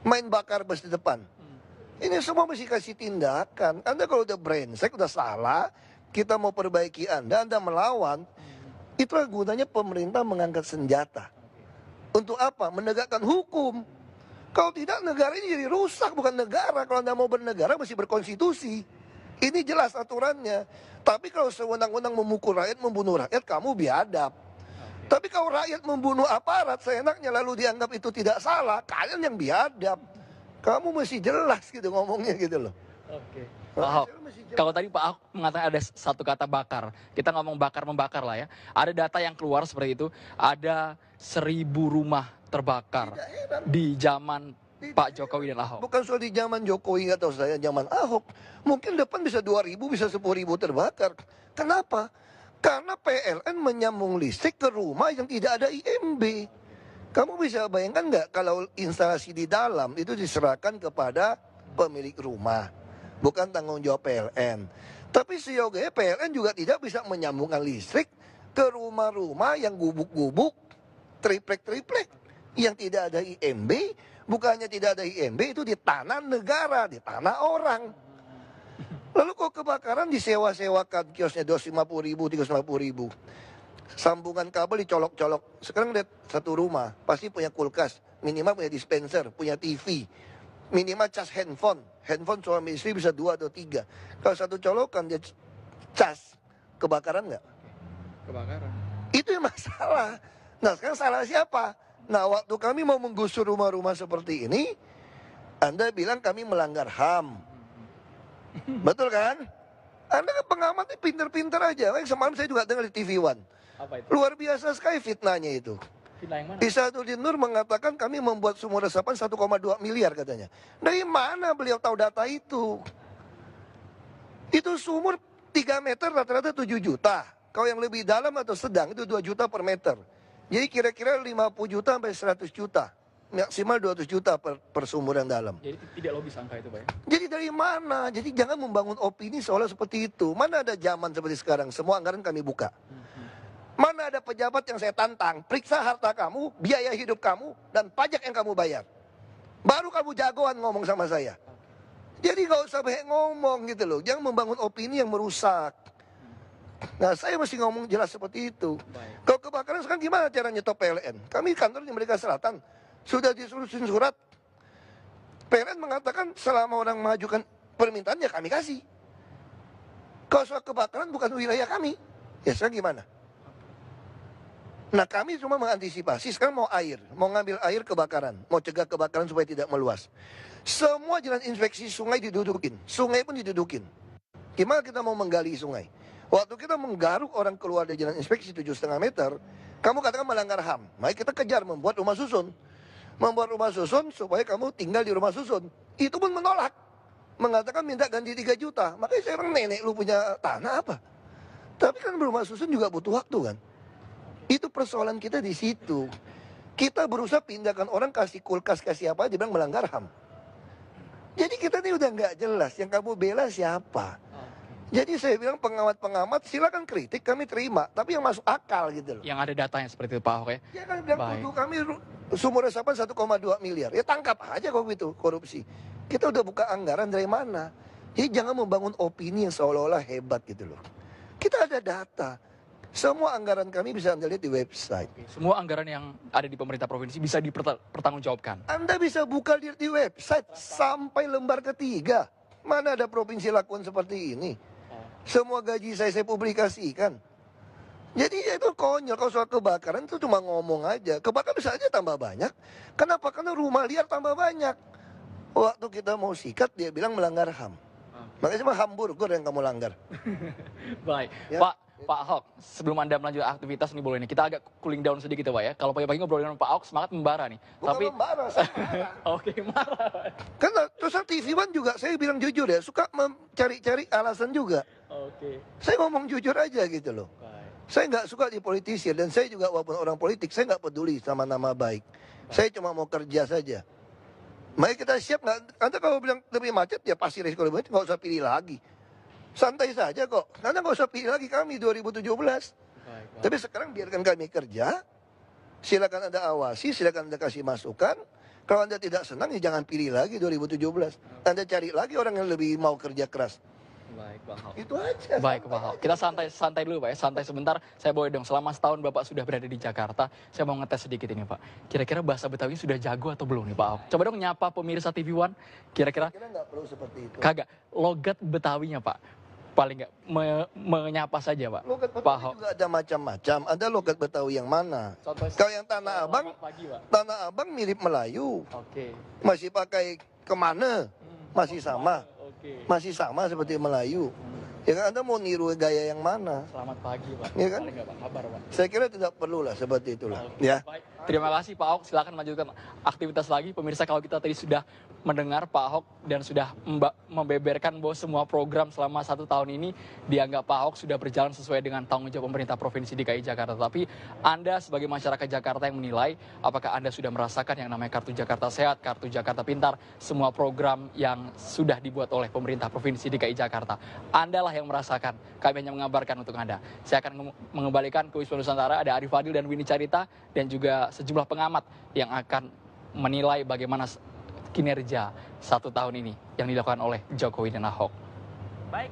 main bakar bus di depan. Ini semua mesti kasih tindakan. Anda kalau udah brengsek, udah salah, kita mau perbaiki Anda melawan, itulah gunanya pemerintah mengangkat senjata. Untuk apa? Menegakkan hukum. Kalau tidak, negara ini jadi rusak, bukan negara. Kalau Anda mau bernegara, mesti berkonstitusi. Ini jelas aturannya. Tapi kalau sewenang-wenang memukul rakyat, membunuh rakyat, kamu biadab. Tapi kalau rakyat membunuh aparat, seenaknya lalu dianggap itu tidak salah, kalian yang biadab. Kamu mesti jelas gitu ngomongnya gitu loh. Oke. Pak Ahok, kalau tadi Pak Ahok mengatakan ada satu kata bakar, kita ngomong bakar-membakar lah ya. Ada data yang keluar seperti itu, ada 1.000 rumah terbakar di zaman Pak Jokowi dan Ahok. Bukan soal di zaman Jokowi atau saya zaman Ahok. Mungkin depan bisa 2.000, bisa 10.000 terbakar. Kenapa? Karena PLN menyambung listrik ke rumah yang tidak ada IMB. Kamu bisa bayangkan nggak kalau instalasi di dalam itu diserahkan kepada pemilik rumah, bukan tanggung jawab PLN. Tapi seyoganya PLN juga tidak bisa menyambungkan listrik ke rumah-rumah yang gubuk-gubuk, triplek-triplek, yang tidak ada IMB. Bukannya tidak ada IMB, itu di tanah negara, di tanah orang. Lalu kok kebakaran disewa-sewakan, kiosnya 250.000, 350.000. Sambungan kabel dicolok-colok. Sekarang lihat satu rumah, pasti punya kulkas, minimal punya dispenser, punya TV, minimal cas handphone. Handphone suami istri bisa 2 atau 3. Kalau satu colokan dia cas, kebakaran nggak? Kebakaran. Itu yang masalah. Nah sekarang salah siapa? Nah waktu kami mau menggusur rumah-rumah seperti ini, Anda bilang kami melanggar HAM. Betul kan? Anda kan pengamatnya pinter-pinter aja. Semalam saya juga dengar di TV One. Apa itu? Luar biasa sekali fitnahnya itu. Fitnah yang mana? Isaduddin Nur mengatakan kami membuat sumur resapan 1,2 miliar katanya. Dari mana beliau tahu data itu? Itu sumur 3 meter rata-rata 7 juta. Kalau yang lebih dalam atau sedang itu 2 juta per meter. Jadi kira-kira 50 juta sampai 100 juta. Maksimal 200 juta per sumur yang dalam. Jadi tidak logis angka itu Pak ya? Jadi dari mana? Jadi jangan membangun opini seolah seperti itu. Mana ada zaman seperti sekarang, semua anggaran kami buka. Mana ada pejabat yang saya tantang, periksa harta kamu, biaya hidup kamu, dan pajak yang kamu bayar. Baru kamu jagoan ngomong sama saya. Jadi gak usah banyak ngomong gitu loh. Jangan membangun opini yang merusak. Nah saya mesti ngomong jelas seperti itu. Kalau kebakaran sekarang gimana cara nyetop PLN? Kami kantor di Merdeka Selatan sudah disuruhin surat. PLN mengatakan selama orang mengajukan permintaan ya kami kasih. Kalau soal kebakaran bukan wilayah kami. Ya sekarang gimana? Nah kami cuma mengantisipasi, sekarang mau air, mau ngambil air kebakaran, mau cegah kebakaran supaya tidak meluas. Semua jalan inspeksi sungai didudukin, sungai pun didudukin. Gimana kita mau menggali sungai? Waktu kita menggaruk orang keluar dari jalan inspeksi 7,5 meter, kamu katakan melanggar HAM. Maka kita kejar membuat rumah susun. Membuat rumah susun supaya kamu tinggal di rumah susun. Itu pun menolak. Mengatakan minta ganti 3 juta. Makanya saya bilang nenek lu punya tanah apa? Tapi kan rumah susun juga butuh waktu kan. Itu persoalan kita di situ. Kita berusaha pindahkan orang kasih kulkas, kasih apa, dia bilang melanggar HAM. Jadi kita ini udah nggak jelas, yang kamu bela siapa? Jadi saya bilang pengamat-pengamat silakan kritik, kami terima. Tapi yang masuk akal gitu loh. Yang ada datanya seperti itu Pak Ahok ya? Ya kan bilang tuduh kami sumur resapan 1,2 miliar. Ya tangkap aja kok gitu, korupsi. Kita udah buka anggaran dari mana? Jadi jangan membangun opini yang seolah-olah hebat gitu loh. Kita ada data. Semua anggaran kami bisa Anda lihat di website. Semua anggaran yang ada di pemerintah provinsi bisa dipertanggungjawabkan. Anda bisa buka di website sampai lembar ketiga. Mana ada provinsi lakukan seperti ini? Semua gaji saya publikasikan. Jadi ya itu konyol. Kalau soal kebakaran itu cuma ngomong aja. Kebakaran bisa aja tambah banyak. Kenapa? Karena rumah liar tambah banyak. Waktu kita mau sikat dia bilang melanggar HAM. Makanya cuma hamburger yang kamu langgar. Baik, Ya. Pak Ahok, sebelum Anda melanjutkan aktivitas nih boleh nih, kita agak cooling down sedikit ya Pak ya. Kalau pagi-pagi ngobrol dengan Pak Ahok semangat membara nih. Bukan membara, saya marah. Oke, marah. Karena terus TV One juga saya bilang jujur ya, suka mencari-cari alasan juga. Oke. Saya ngomong jujur aja gitu loh. Baik. Saya nggak suka dipolitisir dan saya juga walaupun orang politik, saya nggak peduli sama nama baik. Saya cuma mau kerja saja. Mari kita siap nggak? Anda kalau bilang lebih macet ya pasti resiko lebih macet, nggak usah pilih lagi. Santai saja kok. Anda nggak usah pilih lagi kami 2017. Baik. Tapi sekarang biarkan kami kerja. Silakan Anda awasi, silakan Anda kasih masukan. Kalau Anda tidak senang, ya jangan pilih lagi 2017. Anda cari lagi orang yang lebih mau kerja keras. Baik, Pak Ahok. Itu aja. Baik, Pak Ahok. Kita santai dulu, Pak ya. Santai sebentar. Saya boleh dong, selama setahun Bapak sudah berada di Jakarta, saya mau ngetes sedikit ini, Pak. Kira-kira bahasa Betawi sudah jago atau belum nih, Pak Ahok? Coba dong nyapa pemirsa TV One. Kira-kira Kira nggak perlu seperti itu. kagak logat Betawinya, Pak. Paling nggak menyapa saja, Pak. Logat Pak Betawi Ahok. juga ada macam-macam. Ada logat Betawi yang mana? Contoh Kalau yang Tanah Abang, selamat pagi, Pak. Tanah Abang mirip Melayu. Oke. Masih pakai kemana? Masih sama. Oke. Masih sama seperti Melayu. Ya kan Anda mau niru gaya yang mana? Selamat pagi, Pak. Iya kan? Paling nggak, Pak, kabar, Pak. Saya kira tidak perlu lah seperti itulah. Oke, Ya. baik. Terima kasih Pak Ahok. Silakan lanjutkan aktivitas lagi. Pemirsa, kalau kita tadi sudah mendengar Pak Ahok dan sudah membeberkan bahwa semua program selama 1 tahun ini dianggap Pak Ahok sudah berjalan sesuai dengan tanggung jawab pemerintah Provinsi DKI Jakarta. Tapi Anda sebagai masyarakat Jakarta yang menilai apakah Anda sudah merasakan yang namanya Kartu Jakarta Sehat, Kartu Jakarta Pintar, semua program yang sudah dibuat oleh pemerintah Provinsi DKI Jakarta. Anda lah yang merasakan. Kami hanya mengabarkan untuk Anda. Saya akan mengembalikan ke Wisma Nusantara. Ada Arif Fadil dan Winnie Carita dan juga sejumlah pengamat yang akan menilai bagaimana kinerja 1 tahun ini yang dilakukan oleh Jokowi dan Ahok. Baik.